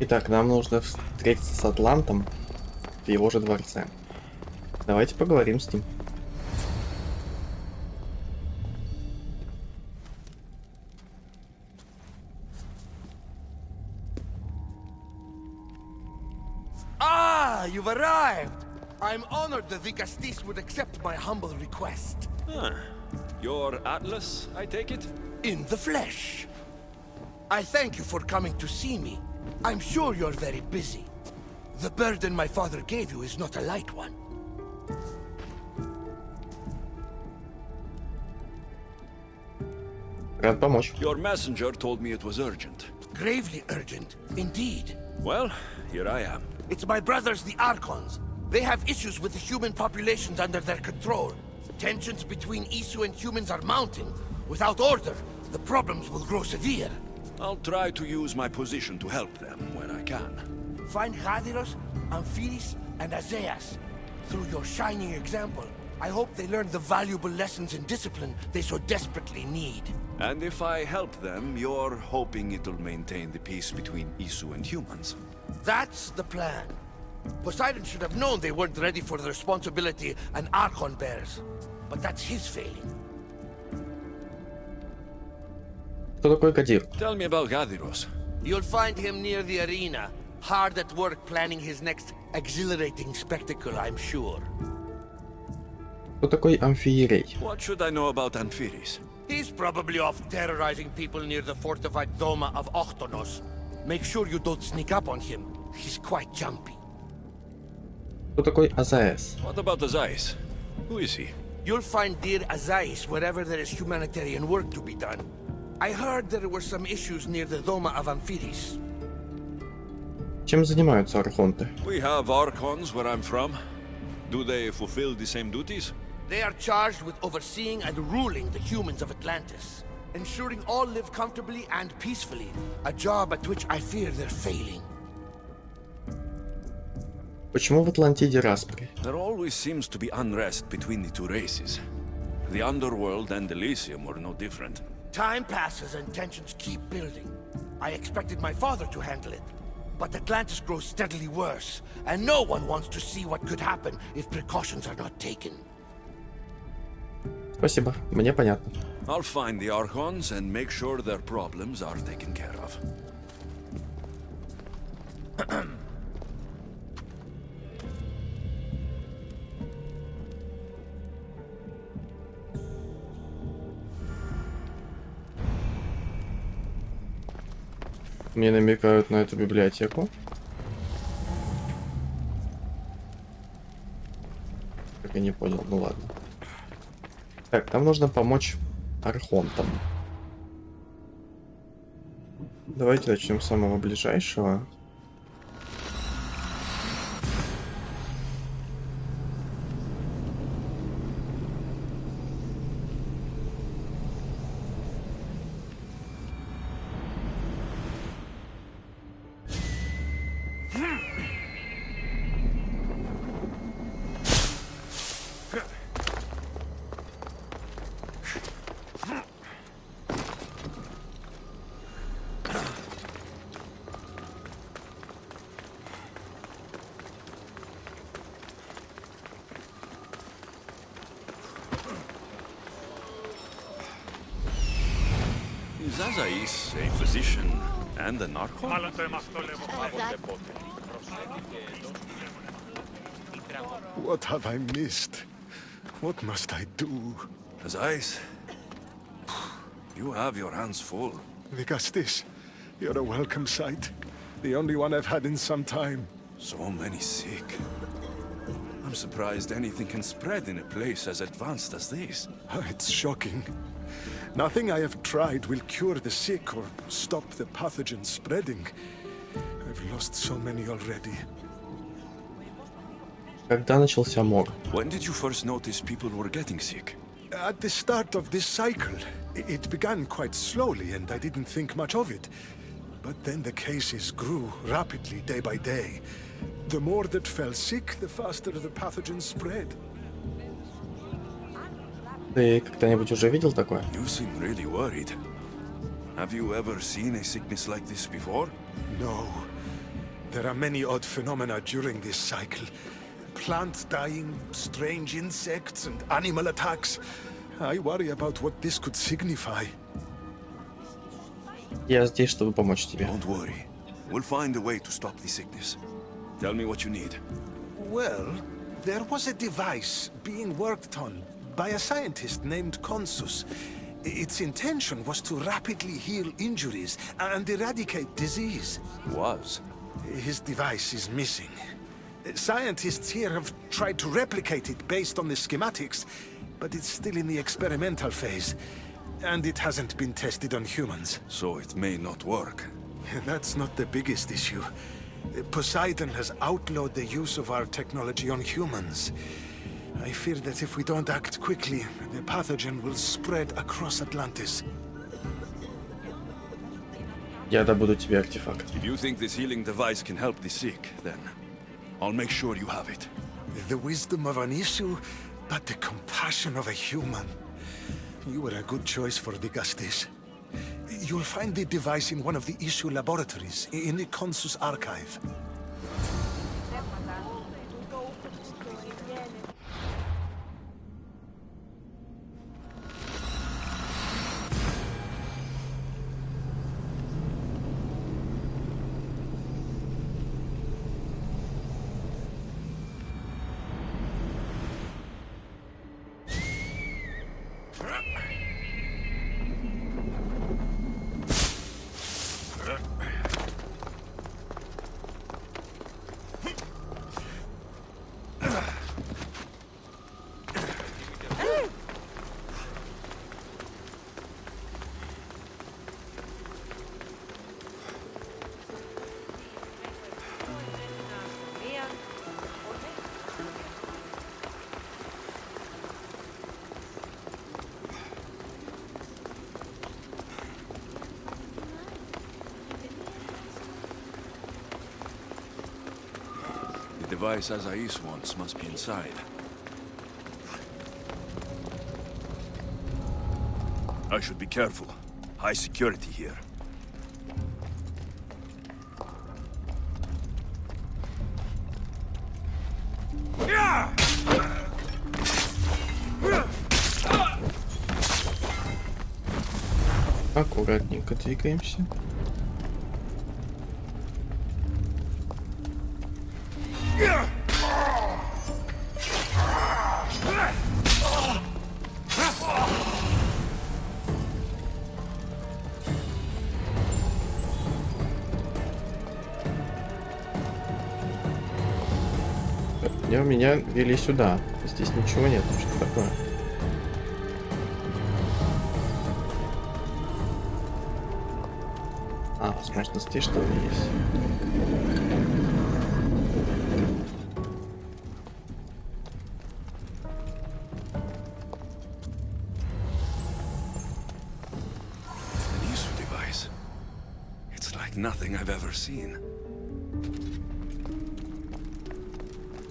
Итак, нам нужно встретиться с Атлантом в его же дворце. Давайте поговорим с ним. Ah, you've arrived! I'm honored that the Castis would accept my humble request. Ah, your Atlas, I take it? In the flesh. I thank you for coming to see me. I'm sure you're very busy. The burden my father gave you is not a light one. Рад помочь. Your messenger told me it was urgent. Gravely urgent, indeed. Well, here I am. It's my brothers, the Archons. They have issues with the human populations under their control. Tensions between Isu and humans are mounting. Without order, the problems will grow severe. I'll try to use my position to help them where I can. Find Hadiros, Amphiris, and Azeas. Through your shining example, I hope they learn the valuable lessons in discipline they so desperately need. And if I help them, you're hoping it'll maintain the peace between Isu and humans. That's the plan. Poseidon should have known they weren't ready for the responsibility an Archon bears. But that's his failing. Кто такой Кадир? Tell me about Gadiros. You'll find him near the arena, hard at work planning his next exhilarating spectacle, I'm sure. Кто такой Амфиерей? What should I know about Amphiris? He's probably off terrorizing people near the fortified Doma of Ochtonos. Make sure you don't sneak up on him. He's quite jumpy. Кто такой Азаэс? What about Azais? Who is he? You'll find dear Azais wherever there is humanitarian work to be done. I heard there were some issues near the Doma of Amphiris. Чем занимаются архонты? We have Archons where I'm from. Do they fulfill the same duties? They are charged with overseeing and ruling the humans of Atlantis, ensuring all live comfortably and peacefully, a job at which I fear they're failing. Почему в Атлантиде распри? There always seems to be unrest between the two races. The underworld and Elysium were no different. Time passes and tensions keep building. I expected my father to handle it, but Atlantis grows steadily worse, and no one wants to see what could happen if precautions are not taken. Спасибо, мне понятно. I'll find the Archons and make sure their problems are taken care of. Мне намекают на эту библиотеку. Так и не понял, ну ладно. Так, нам нужно помочь архонтам. Давайте начнем с самого ближайшего. Is Azais a physician and an Archon? What have I missed? What must I do? Azais, you have your hands full. Vigastis, you're a welcome sight. The only one I've had in some time. So many sick. I'm surprised anything can spread in a place as advanced as this. It's shocking. Nothing I have tried will cure the sick or stop the pathogen spreading. I've lost so many already. Когда начался мор? When did you first notice people were getting sick? At the start of this cycle, it began quite slowly and I didn't think much of it. But then the cases grew rapidly day by day. The more that fell sick, the faster the pathogen spread. Ты когда-нибудь уже видел такое? You seem really worried. Have you ever seen a sickness like this before? No. There are many odd phenomena during this cycle. Plant dying, strange insects, and animal attacks. I worry about what this could signify. Я здесь, чтобы помочь тебе. Don't worry. We'll find a way to stop the sickness. Tell me what you need. Well, there was a device being worked on by a scientist named Consus. Its intention was to rapidly heal injuries and eradicate disease. Was? His device is missing. Scientists here have tried to replicate it based on the schematics, but it's still in the experimental phase, and it hasn't been tested on humans. So it may not work. That's not the biggest issue. Poseidon has outlawed the use of our technology on humans. I fear that if we don't act quickly, the pathogen will spread across Atlantis. Я добуду тебе артефакт. If you think this healing device can help the sick, then I'll make sure you have it. The wisdom of an issue, but the compassion of a human. You were a good choice for Digastis. You'll find the device in one of the issue laboratories, in the Consus archive. The device Azais wants must be inside. I should be careful. High security here. Аккуратненько двигаемся. Меня вели сюда. Здесь ничего нет. Что такое? А, возможно, здесь что-то есть. An issue device. It's like nothing I've ever seen.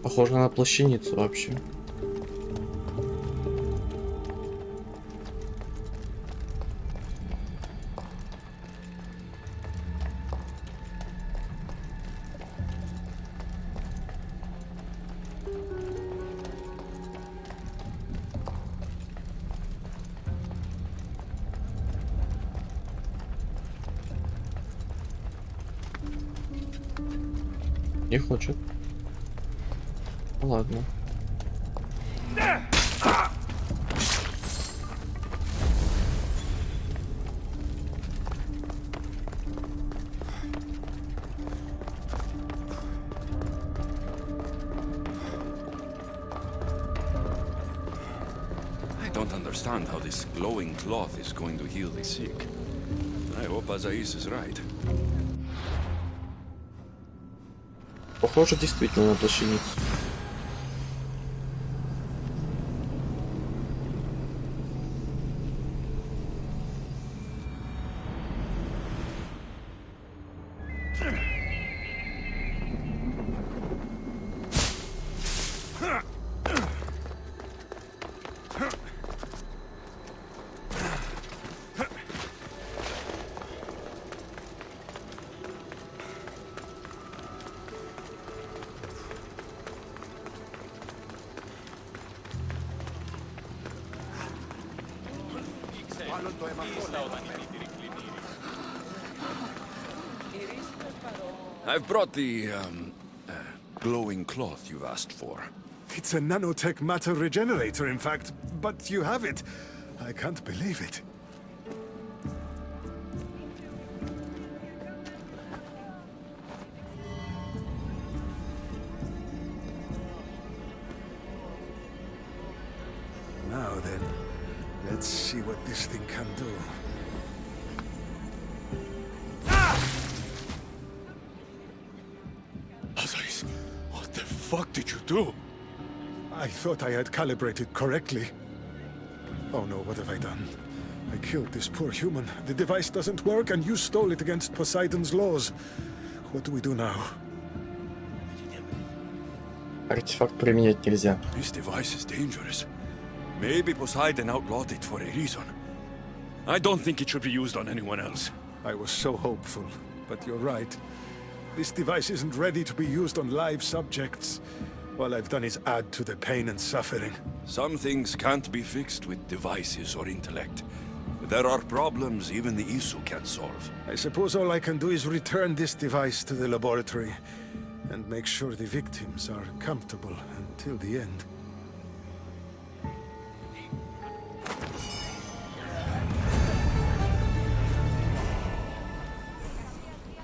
Похоже на плащаницу вообще. Не хочет. Ладно. I don't understand how this glowing cloth is going to heal the sick. I hope Azais is right. Похоже действительно на плащаницу. I've brought the, glowing cloth you've asked for. It's a nanotech matter regenerator, in fact, but you have it. I can't believe it. Now then, let's see what this thing can do. Odyssey, what the fuck did you do? I thought I had calibrated correctly. Oh no, what have I done? I killed this poor human. The device doesn't work, and you stole it against Poseidon's laws. What do we do now? Артефакт применять нельзя. This device is dangerous. Maybe Poseidon outlawed it for a reason. I don't think it should be used on anyone else. I was so hopeful, but you're right. This device isn't ready to be used on live subjects. All I've done is add to the pain and suffering. Some things can't be fixed with devices or intellect. There are problems even the ISU can't solve. I suppose all I can do is return this device to the laboratory and make sure the victims are comfortable until the end.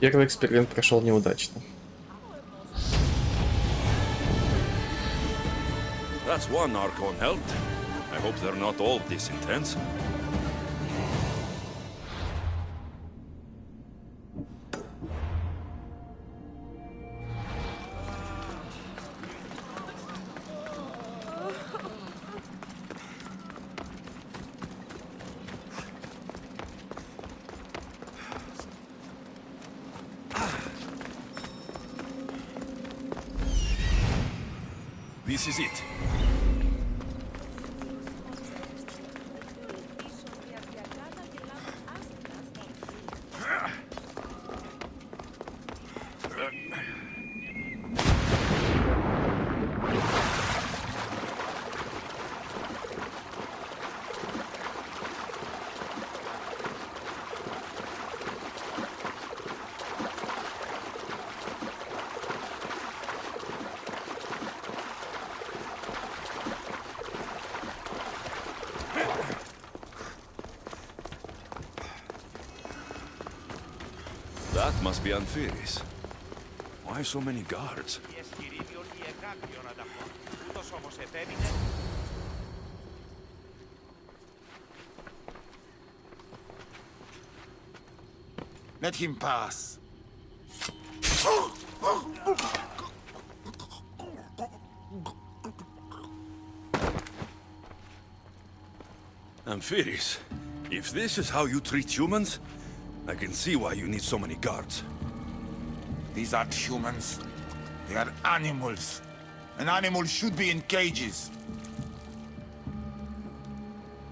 Первый эксперимент прошел неудачно. That's one Archon helped. I hope they're not all this intense. This is it. That must be Amphiris. Why so many guards? Let him pass. Amphiris, if this is how you treat humans, I can see why you need so many guards. These aren't humans. They are animals. An animal should be in cages.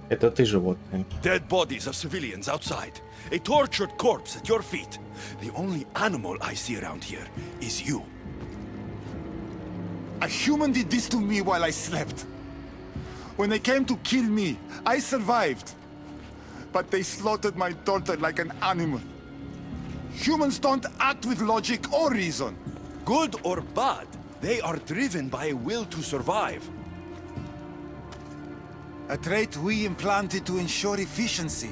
Это ты животное. Dead bodies of civilians outside. A tortured corpse at your feet. The only animal I see around here is you. A human did this to me while I slept. When they came to kill me, I survived. But they slaughtered my daughter like an animal. Humans don't act with logic or reason. Good or bad, they are driven by a will to survive. A trait we implanted to ensure efficiency.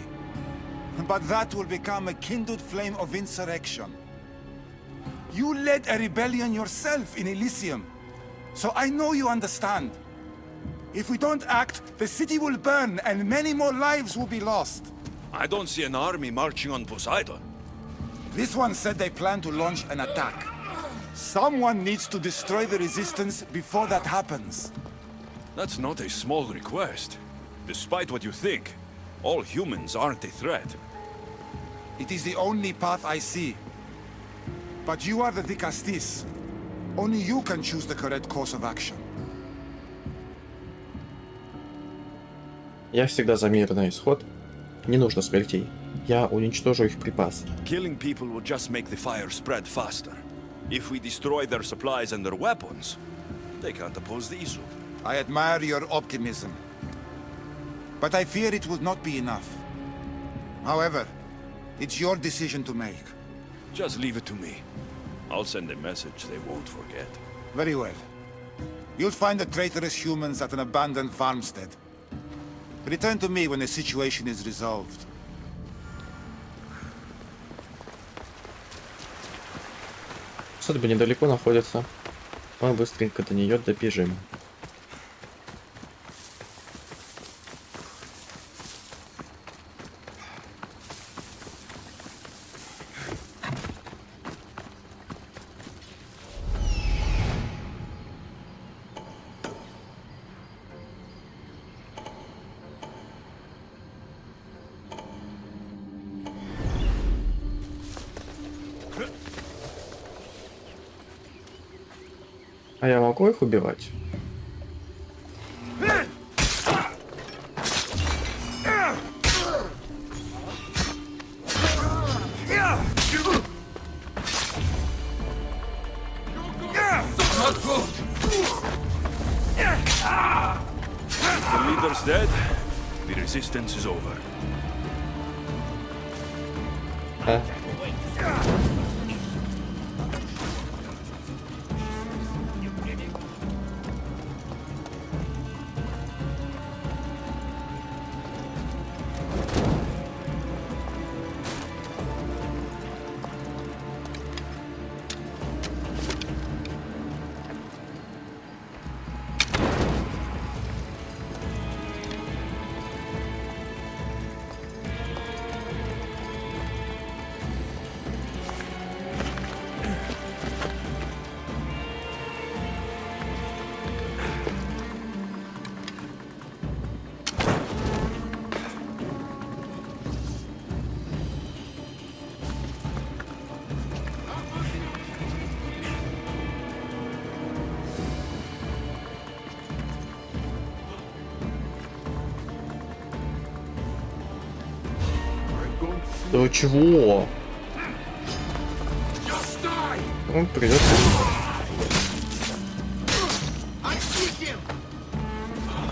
But that will become a kindled flame of insurrection. You led a rebellion yourself in Elysium. So I know you understand. If we don't act, the city will burn and many more lives will be lost. I don't see an army marching on Poseidon. This one said they plan to launch an attack. Someone needs to destroy the resistance before that happens. That's not a small request. Despite what you think, all humans aren't a threat. It is the only path I see. But you are the Dicastis. Only you can choose the correct course of action. Я всегда за мирный исход. Не нужно смертей. Я уничтожу их припасы. Killing people will just make the fire spread faster. If we destroy their supplies and their weapons, they can't oppose the issue. I admire your optimism. But I fear it will not be enough. However, it's your decision to make. Just leave it to me. I'll send a message they won't forget. Very well. You'll find the traitorous humans at an abandoned farmstead. Return to me when the situation is resolved. Судьба недалеко находится. Мы быстренько до нее добежим. А я могу их убивать? The leader's dead. The resistance is over. А? Да чего? Ну, придется.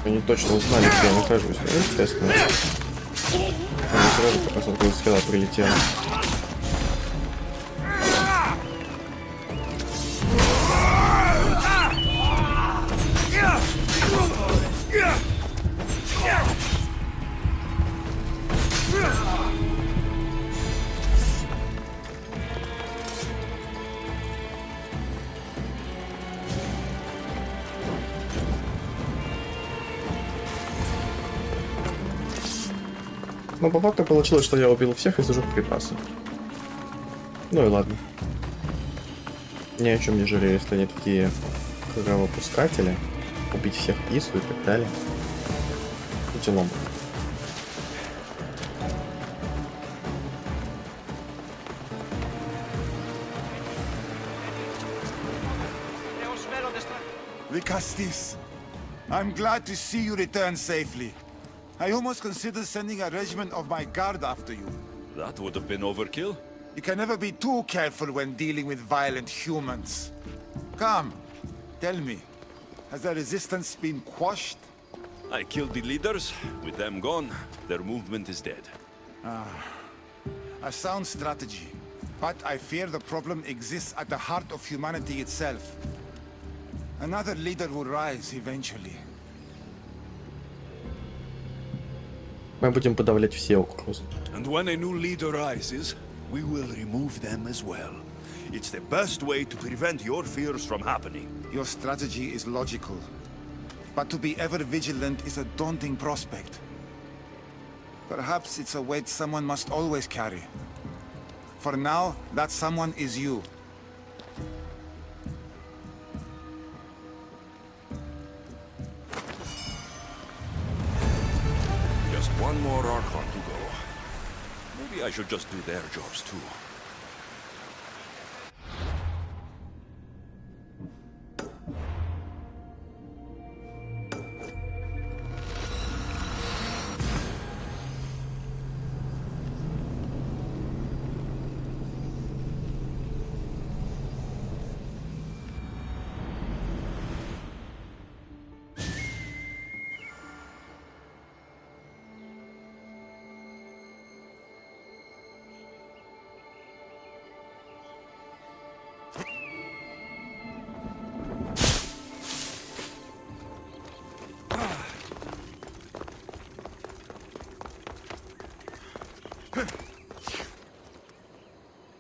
Они точно узнали, где я нахожусь, да, естественно. Они сразу как раз откуда стрела прилетела. Но по факту получилось, что я убил всех и зажег припасы. Ну и ладно. Ни о чем не жалею, если они такие кровопускатели. Убить всех Ису и так далее. Делом. Vicastis, I'm glad to see you return safely. I almost considered sending a regiment of my guard after you. That would have been overkill. You can never be too careful when dealing with violent humans. Come, tell me, has the resistance been quashed? I killed the leaders. With them gone, their movement is dead. A sound strategy. But I fear the problem exists at the heart of humanity itself. Another leader will rise eventually. Мы будем подавлять все угрозы. And when a new leader rises, we will remove them as well. It's the best way to prevent your fears from happening. Your strategy is logical. But to be ever vigilant is a daunting prospect. Perhaps it's a weight someone must always carry. For now, that someone is you. Just one more Archon to go. Maybe I should just do their jobs too.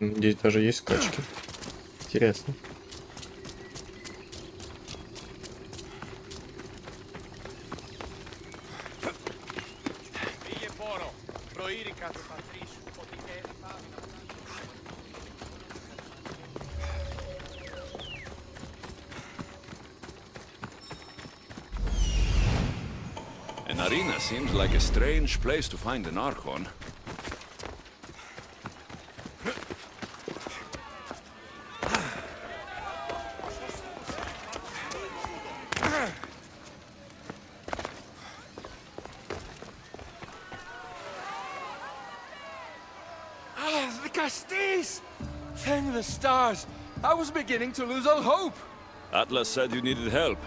Здесь даже есть скачки. Интересно. An arena seems like a strange place to find an Archon. The Castis! Thank the stars! I was beginning to lose all hope! Atlas said you needed help.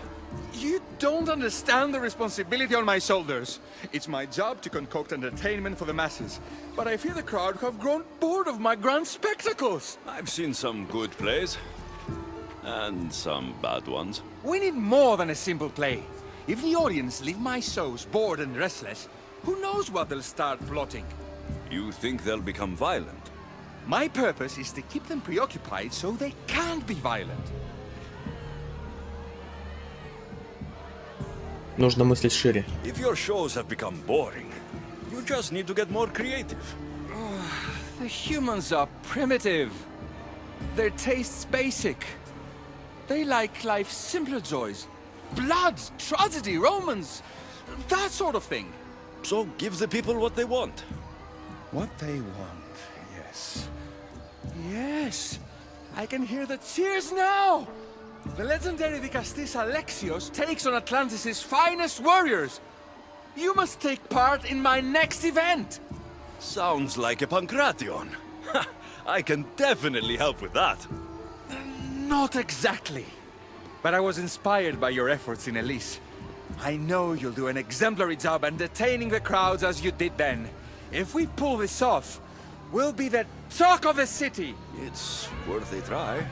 You don't understand the responsibility on my shoulders. It's my job to concoct entertainment for the masses. But I fear the crowd have grown bored of my grand spectacles. I've seen some good plays. And some bad ones. We need more than a simple play. If the audience leave my shows bored and restless, who knows what they'll start plotting? You think they'll become violent? My purpose is to keep them preoccupied so they can't be violent. Нужно мыслить шире. If your shows have become boring, you just need to get more creative. The humans are primitive. Their tastes basic. They like life's simpler joys. Blood, tragedy, romance, that sort of thing. So give the people what they want. What they want, yes. Yes, I can hear the cheers now! The legendary Vicastis Alexios takes on Atlantis' finest warriors. You must take part in my next event. Sounds like a Pancration. I can definitely help with that. Not exactly. But I was inspired by your efforts in Elise. I know you'll do an exemplary job entertaining the crowds as you did then. If we pull this off, we'll be the talk of the city. It's worth a try.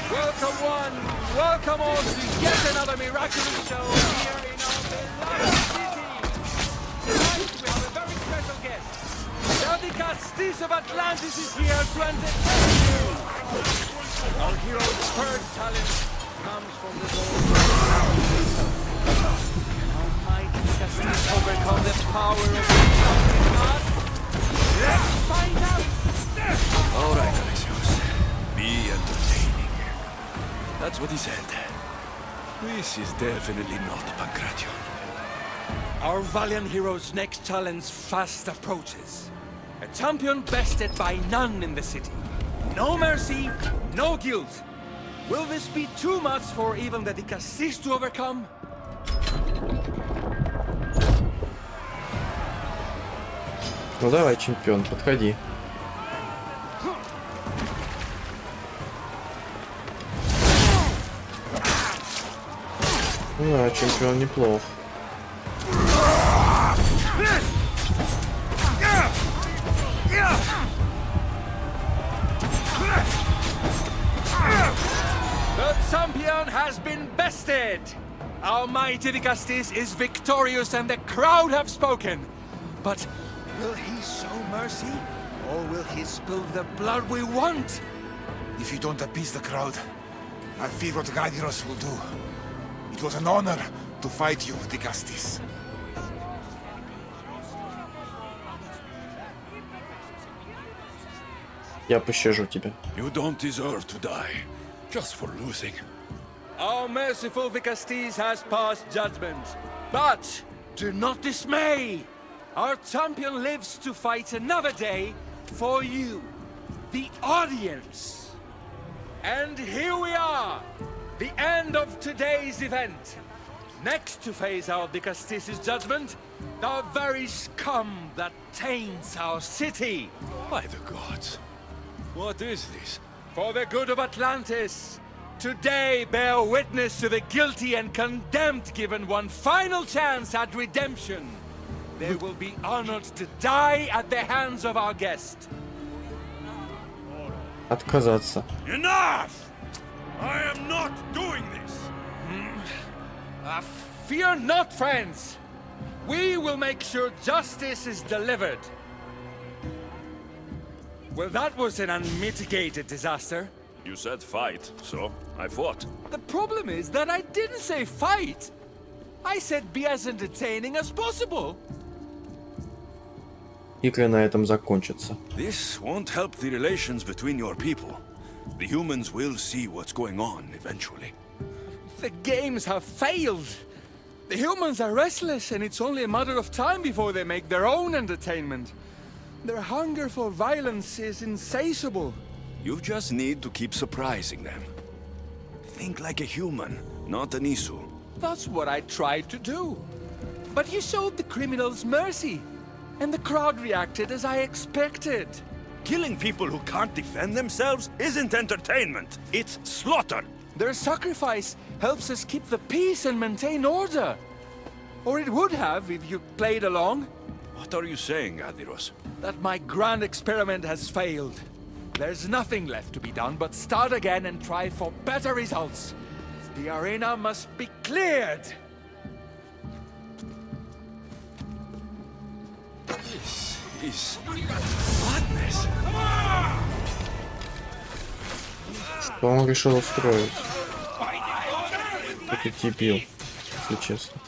Welcome one, welcome all to yet another miraculous show here in our beloved city. Tonight we have a very special guest. The Castis of Atlantis is here to entertain you. Our hero's third talent comes from the How might the Castis overcome the power of the champion god? Let's find out! All right, Alexios. Be entertaining. That's what he said. This is definitely not Pancration. Our valiant hero's next challenge fast approaches. A champion bested by none in the city. No mercy, no guilt. Will this be too much for even the Dicastis to overcome? Ну давай, чемпион, подходи. Да, чемпион неплох. The champion has been bested! Our mighty Dicastis is victorious and the crowd have spoken. But will he show mercy? Or will he spill the blood we want? If you don't appease the crowd, I fear what Gladiros will do. It was an honor to fight you, Dicastis. Я пощажу тебя. You don't deserve to die, just for losing. Our merciful Vicastis has passed judgment. But do not dismay! Our champion lives to fight another day for you, the audience. And here we are, the end of today's event. Next to face our Vicastis' judgment, the very scum that taints our city. By the gods. What is this? For the good of Atlantis, today bear witness to the guilty and condemned given one final chance at redemption. They will be honored to die at the hands of our guest. Отказаться. Enough! I am not doing this! Fear not, friends! We will make sure justice is delivered. Well, that was an unmitigated disaster. You said fight, so I fought. The problem is that I didn't say fight. I said be as entertaining as possible. Игры на этом закончатся. This won't help the relations between your people. The humans will see what's going on eventually. The games have failed. The humans are restless, and it's only a matter of time before they make their own entertainment. Their hunger for violence is insatiable. You just need to keep surprising them. Think like a human, not an Isu. That's what I tried to do. But you showed the criminals mercy, and the crowd reacted as I expected. Killing people who can't defend themselves isn't entertainment. It's slaughter. Their sacrifice helps us keep the peace and maintain order. Or it would have if you played along. What are you saying, Adiros? That my grand experiment has failed. There's nothing left to be done but start again and try for better results. The arena must be cleared. This is madness. Что он решил устроить? Этот дебил, если честно.